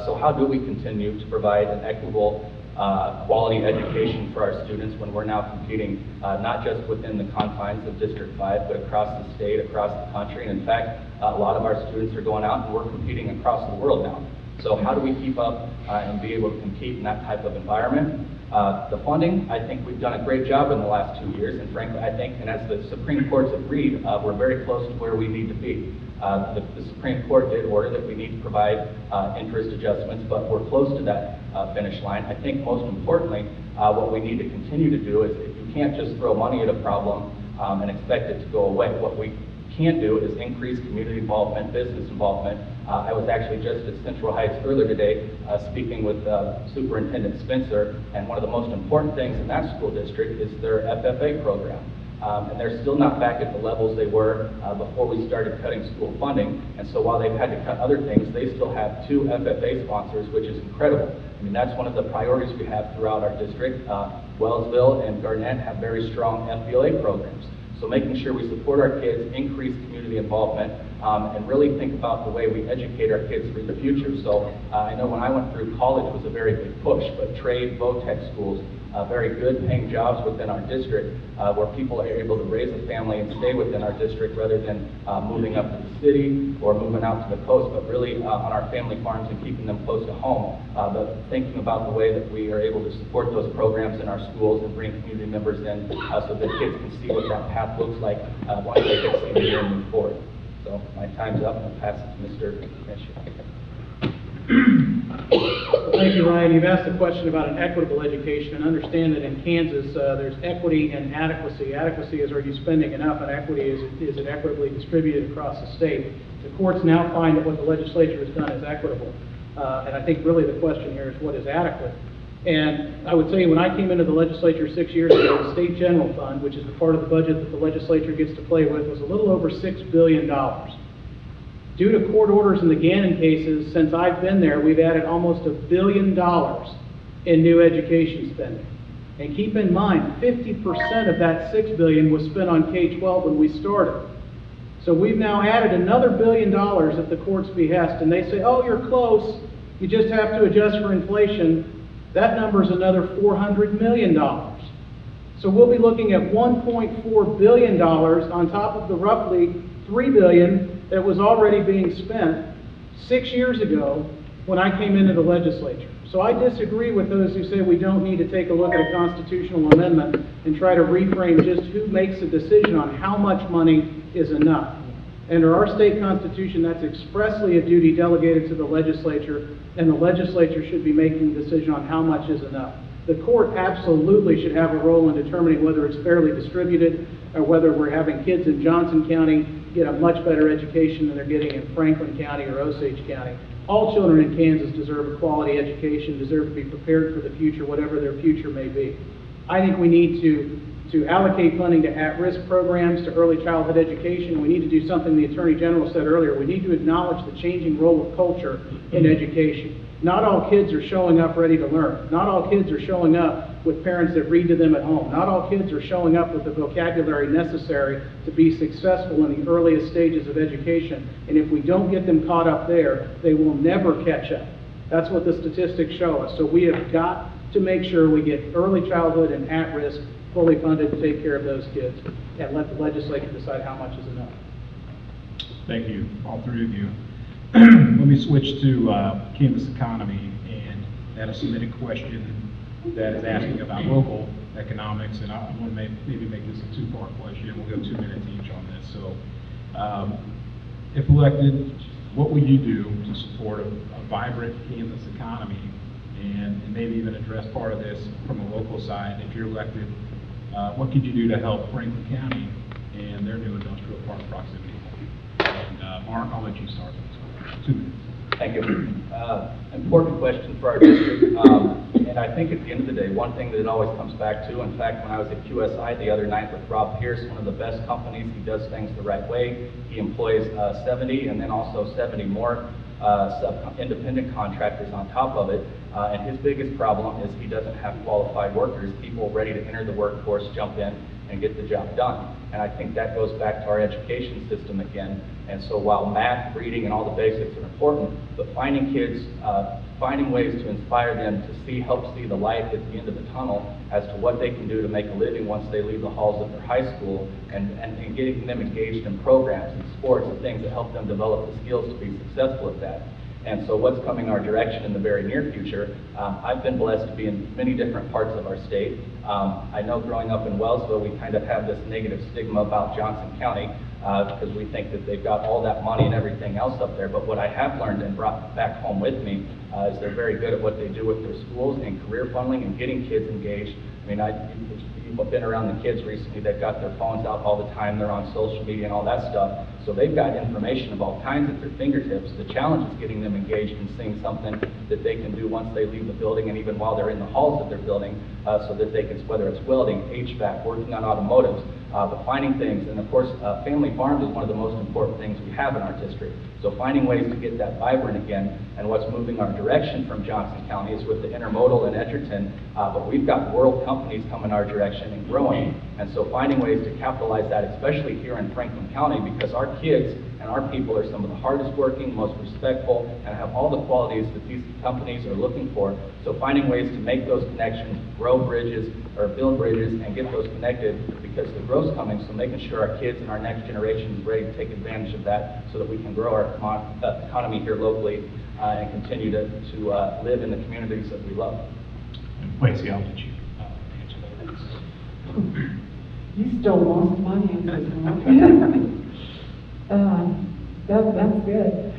So how do we continue to provide an equitable, quality education for our students when we're now competing not just within the confines of District 5, but across the state, across the country, and in fact, a lot of our students are going out and we're competing across the world now. So how do we keep up and be able to compete in that type of environment? The funding, I think we've done a great job in the last 2 years, and frankly, I think, and as the Supreme Court's agreed, we're very close to where we need to be. The Supreme Court did order that we need to provide interest adjustments, but we're close to that finish line. I think most importantly, what we need to continue to do is you can't just throw money at a problem and expect it to go away. What we can do is increase community involvement, business involvement. I was actually just at Central Heights earlier today speaking with Superintendent Spencer, and one of the most important things in that school district is their FFA program. And they're still not back at the levels they were before we started cutting school funding. And so while they've had to cut other things, they still have 2 FFA sponsors, which is incredible. I mean, that's one of the priorities we have throughout our district. Wellsville and Garnett have very strong FBLA programs. So making sure we support our kids, increase community involvement, and really think about the way we educate our kids for the future. So I know when I went through college was a very big push, but trade, vo-tech schools, very good paying jobs within our district where people are able to raise a family and stay within our district rather than moving up to the city or moving out to the coast, but really on our family farms and keeping them close to home. But thinking about the way that we are able to support those programs in our schools and bring community members in so that kids can see what that path looks like once they get senior year and move forward. So my time's up, and I'll pass it to Mr. Commissioner. Thank you, Ryan. You've asked a question about an equitable education, and understand that in Kansas, there's equity and adequacy. Adequacy is, are you spending enough, and equity is it equitably distributed across the state? The courts now find that what the legislature has done is equitable. And I think really the question here is what is adequate? And I would say when I came into the legislature 6 years ago, the state general fund, which is the part of the budget that the legislature gets to play with, was a little over $6 billion. Due to court orders in the Gannon cases, since I've been there, we've added almost $1 billion in new education spending. And keep in mind, 50% of that $6 billion was spent on K-12 when we started. So we've now added another $1 billion at the court's behest, and they say, oh, you're close, you just have to adjust for inflation. That number is another $400 million. So we'll be looking at $1.4 billion on top of the roughly $3 billion that was already being spent 6 years ago when I came into the legislature. So I disagree with those who say we don't need to take a look at a constitutional amendment and try to reframe just who makes a decision on how much money is enough. Under our state constitution, that's expressly a duty delegated to the legislature, and the legislature should be making the decision on how much is enough. The court absolutely should have a role in determining whether it's fairly distributed or whether we're having kids in Johnson County get a much better education than they're getting in Franklin County or Osage County. All children in Kansas deserve a quality education, deserve to be prepared for the future, whatever their future may be. I think we need to allocate funding to at-risk programs, to early childhood education. We need to do something the Attorney General said earlier. We need to acknowledge the changing role of culture in education. Not all kids are showing up ready to learn. Not all kids are showing up with parents that read to them at home. Not all kids are showing up with the vocabulary necessary to be successful in the earliest stages of education. And if we don't get them caught up there, they will never catch up. That's what the statistics show us. So we have got to make sure we get early childhood and at-risk fully funded to take care of those kids, and let the legislature decide how much is enough. Thank you, all three of you. Let me switch to Kansas economy, and that a submitted question that is asking about local economics, and I want to maybe make this a two-part question. We'll go 2 minutes each on this. So, if elected, what would you do to support a vibrant Kansas economy, and maybe even address part of this from a local side? If you're elected, what could you do to help Franklin County and their new industrial park proximity? And Mark, I'll let you start. 2 minutes. Thank you. Important question for our district. And I think at the end of the day, one thing that it always comes back to, in fact, when I was at QSI the other night with Rob Pierce, one of the best companies, he does things the right way. He employs 70 and then also 70 more independent contractors on top of it. And his biggest problem is he doesn't have qualified workers, people ready to enter the workforce, jump in, and get the job done. And I think that goes back to our education system again. And so while math, reading, and all the basics are important, but finding kids, finding ways to inspire them to help see the light at the end of the tunnel as to what they can do to make a living once they leave the halls of their high school, and getting them engaged in programs and sports and things that help them develop the skills to be successful at that. And so what's coming our direction in the very near future, I've been blessed to be in many different parts of our state. I know growing up in Wellsville, we kind of have this negative stigma about Johnson County because we think that they've got all that money and everything else up there. But what I have learned and brought back home with me is they're very good at what they do with their schools and career funneling and getting kids engaged. I mean, you've been around the kids recently, they've got their phones out all the time, they're on social media and all that stuff. So they've got information of all kinds at their fingertips. The challenge is getting them engaged and seeing something that they can do once they leave the building and even while they're in the halls of their building, so that they can, whether it's welding, HVAC, working on automotives, but finding things. And of course, family farms is one of the most important things we have in our district. So finding ways to get that vibrant again, and what's moving our direction from Johnson County is with the intermodal in Edgerton, but we've got world companies coming our direction and growing. And so finding ways to capitalize that, especially here in Franklin County, because our kids and our people are some of the hardest working, most respectful, and have all the qualities that these companies are looking for. So finding ways to make those connections, grow bridges, or build bridges, and get those connected, because the growth's coming, so making sure our kids and our next generation is ready to take advantage of that so that we can grow our economy here locally and continue to live in the communities that we love. Lacey, I'll let you answer that. You stole most of my answers. That's good.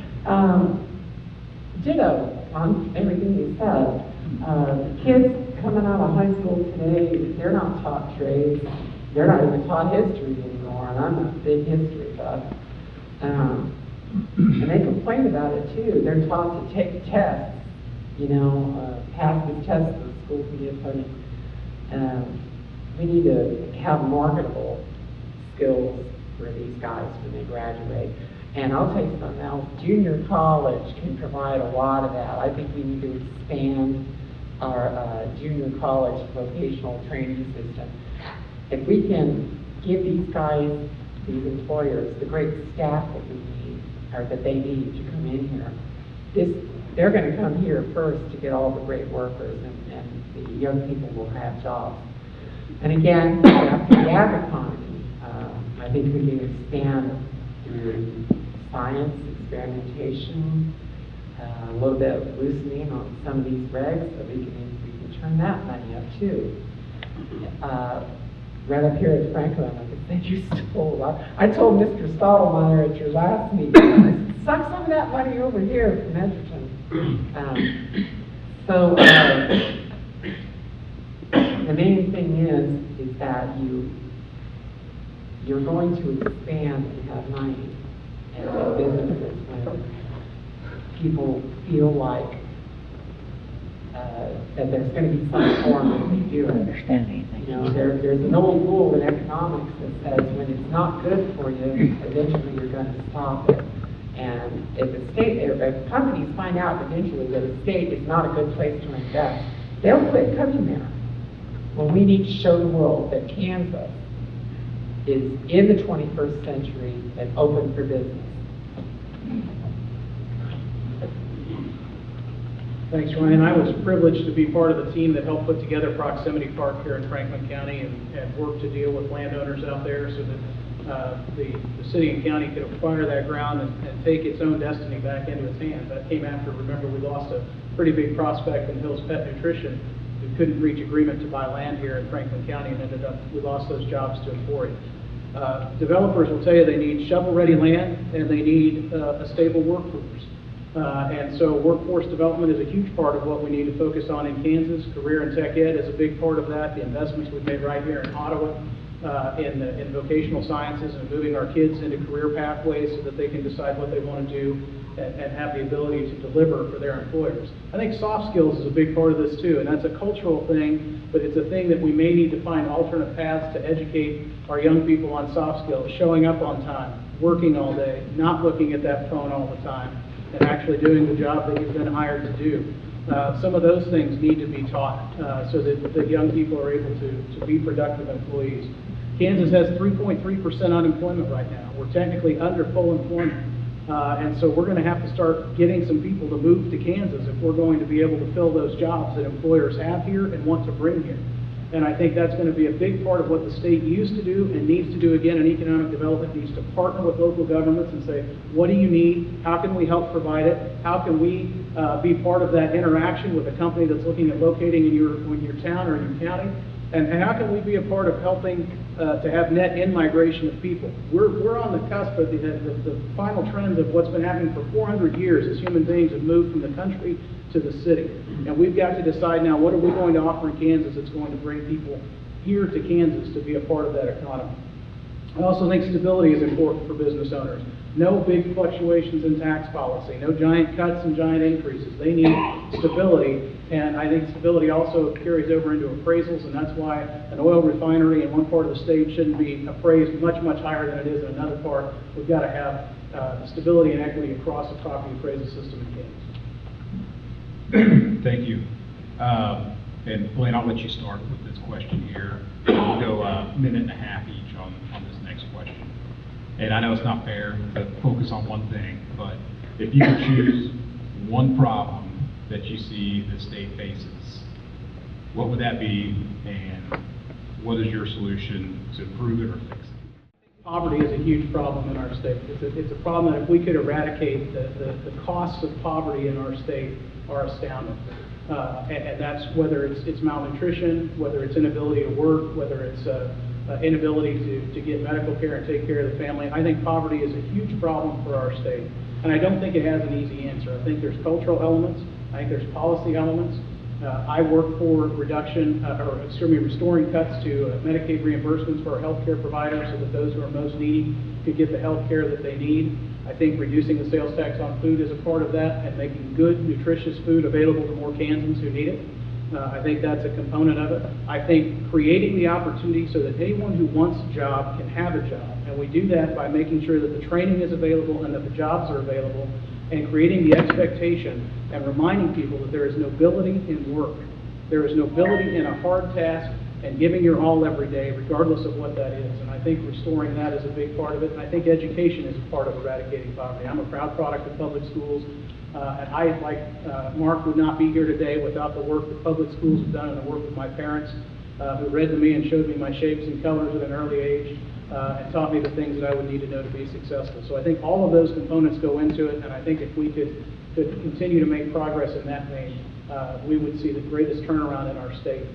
Ditto on everything you said. The kids coming out of high school today, they're not taught trades. They're not even taught history anymore, and I'm a big history buff. And they complain about it too. They're taught to take tests, pass these tests so the school can get funding. We need to have marketable skills for these guys when they graduate. And I'll tell you something else, junior college can provide a lot of that. I think we need to expand our junior college vocational training system. If we can give these guys, these employers, the great staff that we need, or that they need to come in here, they're going to come here first to get all the great workers, and the young people will have jobs. And again, after the ag economy, I think we can expand through science, experimentation, a little bit of loosening on some of these regs, so we can turn that money up too. Right up here at Franklin, like I said, you stole a lot. I told Mr. Stottlemyre at your last meeting, I said, suck some of that money over here from Edgerton. The main thing is that you're going to expand and have money and have businesses when people feel like that there's going to be some form that they do it. There's an old rule in economics that says when it's not good for you, eventually you're going to stop it. And if companies find out eventually that a state is not a good place to invest, they'll quit coming there. Well, we need to show the world that Kansas is in the 21st century and open for business. Thanks, Ryan. I was privileged to be part of the team that helped put together Proximity Park here in Franklin County and worked to deal with landowners out there so that the city and county could acquire that ground and take its own destiny back into its hands. That came after, remember, we lost a pretty big prospect in Hill's Pet Nutrition who couldn't reach agreement to buy land here in Franklin County, and we lost those jobs to Emporia. Developers will tell you they need shovel-ready land and they need a stable workforce. And so workforce development is a huge part of what we need to focus on in Kansas. Career and tech ed is a big part of that. The investments we've made right here in Ottawa in vocational sciences and moving our kids into career pathways so that they can decide what they want to do and have the ability to deliver for their employers. I think soft skills is a big part of this too, and that's a cultural thing, but it's a thing that we may need to find alternate paths to educate our young people on soft skills, showing up on time, working all day, not looking at that phone all the time, and actually doing the job that you've been hired to do. Some of those things need to be taught so that young people are able to be productive employees. Kansas has 3.3% unemployment right now. We're technically under full employment. And so we're going to have to start getting some people to move to Kansas if we're going to be able to fill those jobs that employers have here and want to bring here. And I think that's going to be a big part of what the state used to do and needs to do again in economic development, needs to partner with local governments and say, what do you need? How can we help provide it? How can we be part of that interaction with a company that's looking at locating in your town or your county? And how can we be a part of helping to have net in-migration of people? We're on the cusp of the final trends of what's been happening for 400 years as human beings have moved from the country to the city. And we've got to decide now, what are we going to offer in Kansas that's going to bring people here to Kansas to be a part of that economy? I also think stability is important for business owners. No big fluctuations in tax policy, no giant cuts and giant increases. They need stability, and I think stability also carries over into appraisals, and that's why an oil refinery in one part of the state shouldn't be appraised much, much higher than it is in another part. We've got to have stability and equity across the property appraisal system in Kansas. Thank you. And Blaine, I'll let you start with this question here. We'll go a minute and a half each on this next question. And I know it's not fair to focus on one thing, but if you could choose one problem that you see the state faces, what would that be, and what is your solution to improve it or fix it? Poverty is a huge problem in our state. It's a problem that if we could eradicate, the costs of poverty in our state are astounding. And that's whether it's malnutrition, whether it's inability to work, whether it's inability to get medical care and take care of the family. I think poverty is a huge problem for our state. And I don't think it has an easy answer. I think there's cultural elements. I think there's policy elements. I work for restoring cuts to Medicaid reimbursements for our healthcare providers so that those who are most needy could get the health care that they need. I think reducing the sales tax on food is a part of that, and making good, nutritious food available to more Kansans who need it. I think that's a component of it. I think creating the opportunity so that anyone who wants a job can have a job. And we do that by making sure that the training is available and that the jobs are available, and creating the expectation and reminding people that there is nobility in work. There is nobility in a hard task and giving your all every day, regardless of what that is. And I think restoring that is a big part of it. And I think education is a part of eradicating poverty. I'm a proud product of public schools. And I, like Mark, would not be here today without the work that public schools have done and the work of my parents, who read to me and showed me my shapes and colors at an early age, and taught me the things that I would need to know to be successful. So I think all of those components go into it, and I think if we could continue to make progress in that vein, we would see the greatest turnaround in our state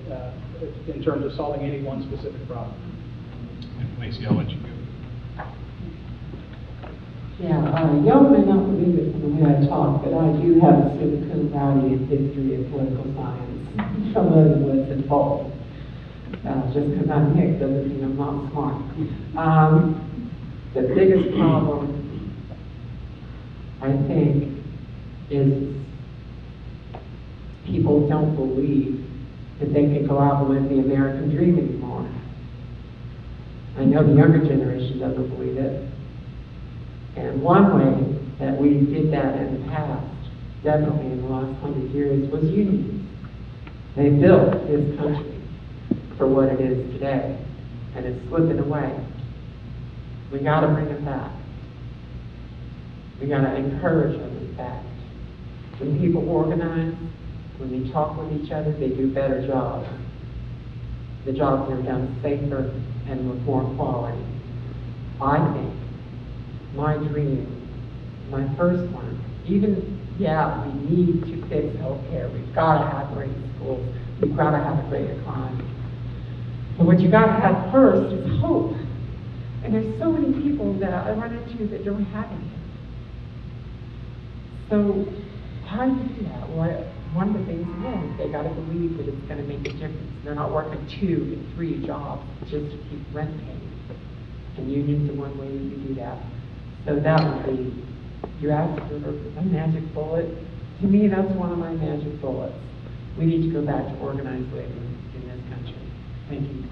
in terms of solving any one specific problem. And Lacey, I'll let you go. Yeah, y'all may not believe it from the way I talk, but I do have a civic cum laude in history and political science. Some of it was involved. Just because I'm Nick doesn't mean I'm not smart. The biggest problem, I think, is people don't believe that they can go out and live the American dream anymore. I know the younger generation doesn't believe it. And one way that we did that in the past, definitely in the last 100 years, was unions. They built this country for what it is today, and it's slipping away. We got to bring it back. We got to encourage them, in fact. When people organize, when they talk with each other, they do better jobs. The jobs are done safer and with more quality. I think my dream, my first one, even, yeah, we need to fix healthcare. We've got to have great schools. We've got to have a great economy. But what you got to have first is hope. And there's so many people that I run into that don't have it. So how do you do that? Well, one of the things is they got to believe that it's going to make a difference. They're not working 2 and 3 jobs just to keep rent paid. And unions are one way you do that. So that would be, you asked for a magic bullet. To me, that's one of my magic bullets. We need to go back to organized labor in this country. Thank you.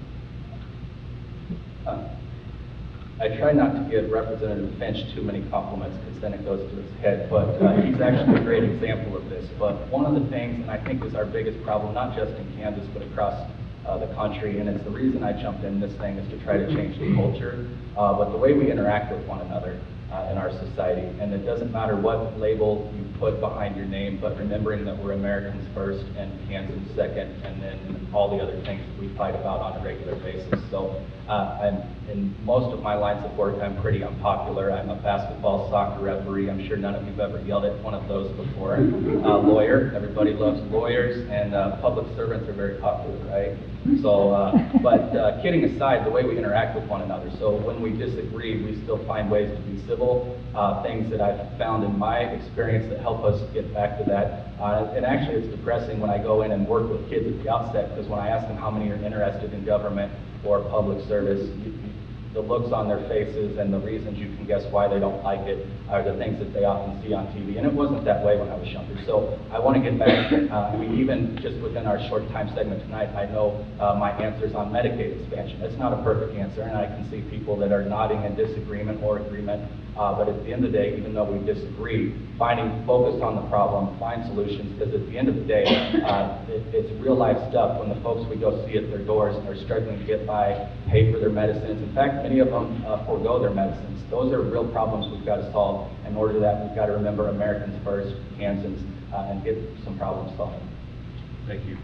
I try not to give Representative Finch too many compliments because then it goes to his head, but he's actually a great example of this. But one of the things, and I think is our biggest problem, not just in Kansas, but across the country, and it's the reason I jumped in this thing, is to try to change the culture, but the way we interact with one another in our society. And it doesn't matter what label you put behind your name, but remembering that we're Americans first and Kansans second, and then all the other things that we fight about on a regular basis. So in most of my lines of work, I'm pretty unpopular. I'm a basketball, soccer referee. I'm sure none of you have ever yelled at one of those before. Lawyer, everybody loves lawyers, and public servants are very popular, right? So, but kidding aside, the way we interact with one another. So when we disagree, we still find ways to be civil. Things that I've found in my experience that help us get back to that. And actually, it's depressing when I go in and work with kids at the outset, because when I ask them how many are interested in government or public service, the looks on their faces and the reasons you can guess why they don't like it are the things that they often see on TV. And it wasn't that way when I was younger. So I want to get back, even just within our short time segment tonight, I know my answers on Medicaid expansion. It's not a perfect answer, and I can see people that are nodding in disagreement or agreement. But at the end of the day, even though we disagree, focus on the problem, find solutions, because at the end of the day, it's real life stuff when the folks we go see at their doors are struggling to get by, pay for their medicines. In fact, many of them forego their medicines. Those are real problems we've got to solve. In order to that, we've got to remember Americans first, Kansans, and get some problems solved. Thank you.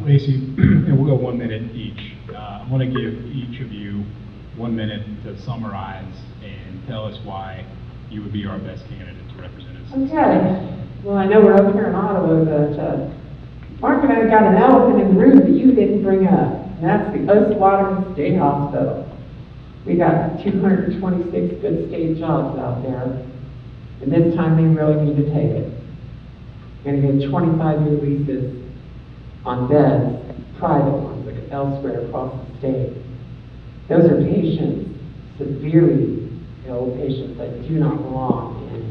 Lacey, and we'll go 1 minute each. I want to give each of you 1 minute to summarize and tell us why you would be our best candidate to represent us. Okay. Well, I know we're up here in Ottawa, but Mark and I got an elephant in the room that you didn't bring up, and that's the Ottawa State Hospital. We got 226 good state jobs out there, and this time they really need to take it. We're going to get 25-year leases on beds, private ones, like elsewhere across the state. Those are patients, severely ill patients that do not belong in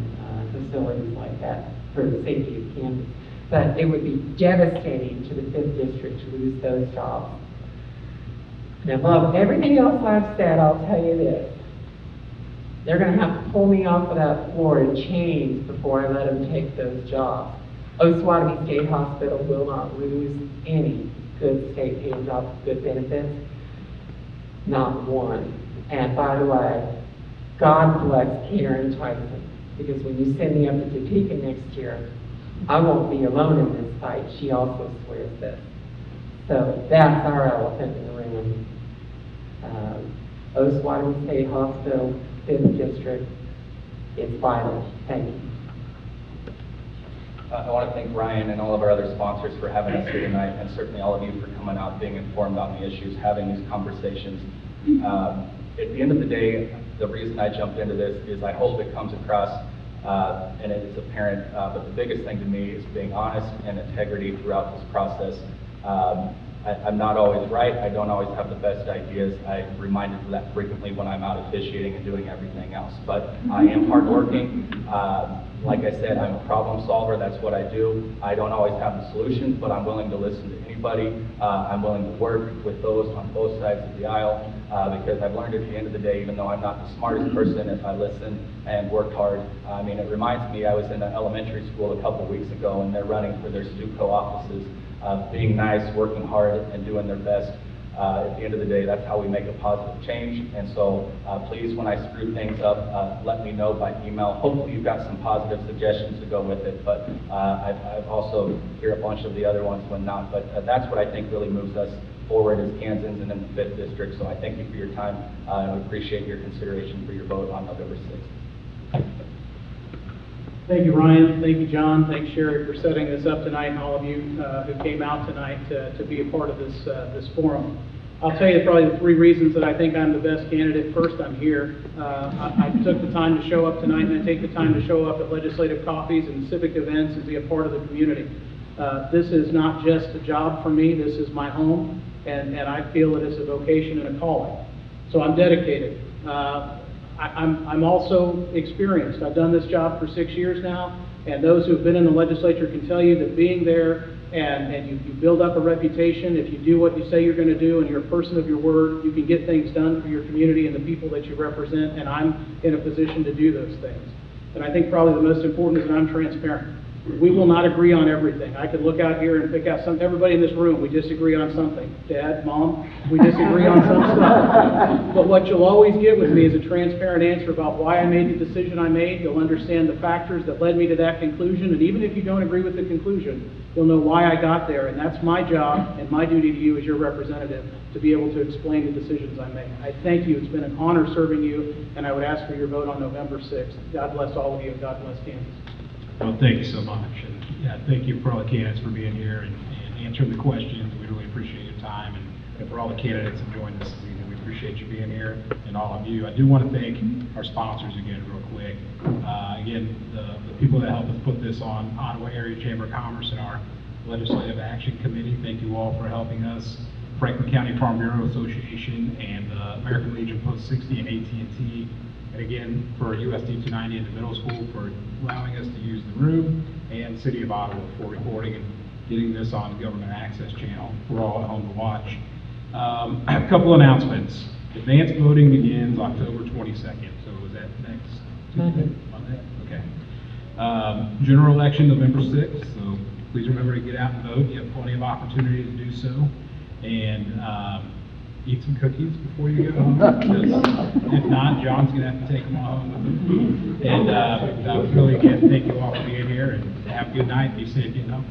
facilities like that for the safety of Kansas. But it would be devastating to the 5th District to lose those jobs. And above everything else I've said, I'll tell you this. They're going to have to pull me off of that floor in chains before I let them take those jobs. Osawatomie State Hospital will not lose any good state paying jobs with good benefits. Not one. And by the way, God bless Karen Tyson, because when you send me up to Topeka next year, I won't be alone in this fight. She also swears this. So that's our elephant in the room. Osawatomie State Hospital, 5th District, it's vital. Thank you. I want to thank Ryan and all of our other sponsors for having us here tonight, and certainly all of you for coming out, being informed on the issues, having these conversations. At the end of the day, the reason I jumped into this is I hope it comes across and it's apparent, but the biggest thing to me is being honest and integrity throughout this process. I'm not always right. I don't always have the best ideas. I'm reminded of that frequently when I'm out officiating and doing everything else. But I am hardworking. Like I said, I'm a problem solver. That's what I do. I don't always have the solutions, but I'm willing to listen to anybody. I'm willing to work with those on both sides of the aisle because I've learned at the end of the day, even though I'm not the smartest person, if I listen and work hard. I mean, it reminds me, I was in an elementary school a couple weeks ago, and they're running for their STUCO offices. Being nice, working hard, and doing their best. At the end of the day, that's how we make a positive change. And so please, when I screw things up, let me know by email. Hopefully you've got some positive suggestions to go with it, but I've also hear a bunch of the other ones when not. But that's what I think really moves us forward as Kansans and in the 5th District. So I thank you for your time and appreciate your consideration for your vote on November 6th. Thank you, Ryan. Thank you, John. Thanks, Sherry, for setting this up tonight, and all of you who came out tonight to be a part of this forum. I'll tell you probably the 3 reasons that I think I'm the best candidate. First, I'm here. I took the time to show up tonight, and I take the time to show up at legislative coffees and civic events and be a part of the community. This is not just a job for me. This is my home, and I feel it is a vocation and a calling. So I'm dedicated. I'm also experienced. I've done this job for 6 years now, and those who have been in the legislature can tell you that being there and you build up a reputation. If you do what you say you're going to do and you're a person of your word, you can get things done for your community and the people that you represent, and I'm in a position to do those things. And I think probably the most important is that I'm transparent. We will not agree on everything. I could look out here and pick out everybody in this room, we disagree on something. Dad, Mom, we disagree on some stuff. But what you'll always get with me is a transparent answer about why I made the decision I made. You'll understand the factors that led me to that conclusion, and even if you don't agree with the conclusion, you'll know why I got there, and that's my job and my duty to you as your representative to be able to explain the decisions I make. I thank you. It's been an honor serving you, and I would ask for your vote on November 6th. God bless all of you, and God bless Kansas. Well, thank you so much. And yeah, thank you for all the candidates for being here and answering the questions. We really appreciate your time. And for all the candidates that joined us this evening, we appreciate you being here and all of you. I do want to thank our sponsors again real quick. Again, the people that helped us put this on, Ottawa Area Chamber of Commerce and our Legislative Action Committee. Thank you all for helping us. Franklin County Farm Bureau Association and the American Legion Post 60 and AT&T. And again, for USD 290 in the middle school for allowing us to use the room, and City of Ottawa for recording and getting this on the Government Access Channel for all at home to watch. A couple announcements. Advanced voting begins October 22nd. So is that next Tuesday? Monday? Okay. General election November 6th. So please remember to get out and vote. You have plenty of opportunity to do so. And eat some cookies before you go home. If not, John's going to have to take them all home with him. And really, again, thank you all for being here, and have a good night. Be safe, you know.